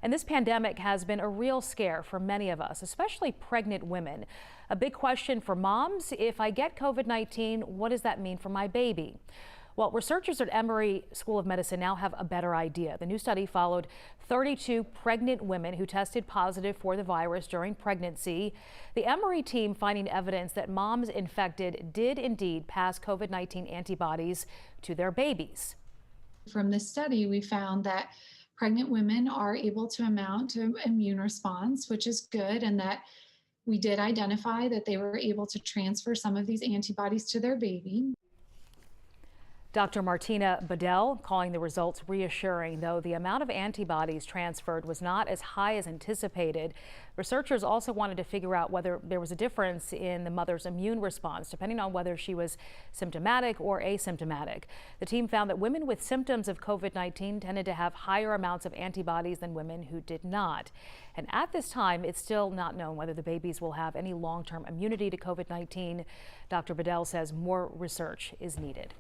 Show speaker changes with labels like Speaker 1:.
Speaker 1: And this pandemic has been a real scare for many of us, especially pregnant women. A big question for moms: if I get COVID-19, what does that mean for my baby? Well, researchers at Emory School of Medicine now have a better idea. The new study followed 32 pregnant women who tested positive for the virus during pregnancy. The Emory team finding evidence that moms infected did indeed pass COVID-19 antibodies to their babies.
Speaker 2: From this study, we found that pregnant women are able to mount to immune response, which is good, and that we did identify that they were able to transfer some of these antibodies to their baby.
Speaker 1: Dr. Martina Bedell calling the results reassuring, though the amount of antibodies transferred was not as high as anticipated. Researchers also wanted to figure out whether there was a difference in the mother's immune response, depending on whether she was symptomatic or asymptomatic. The team found that women with symptoms of COVID-19 tended to have higher amounts of antibodies than women who did not. And at this time, it's still not known whether the babies will have any long-term immunity to COVID-19. Dr. Bedell says more research is needed.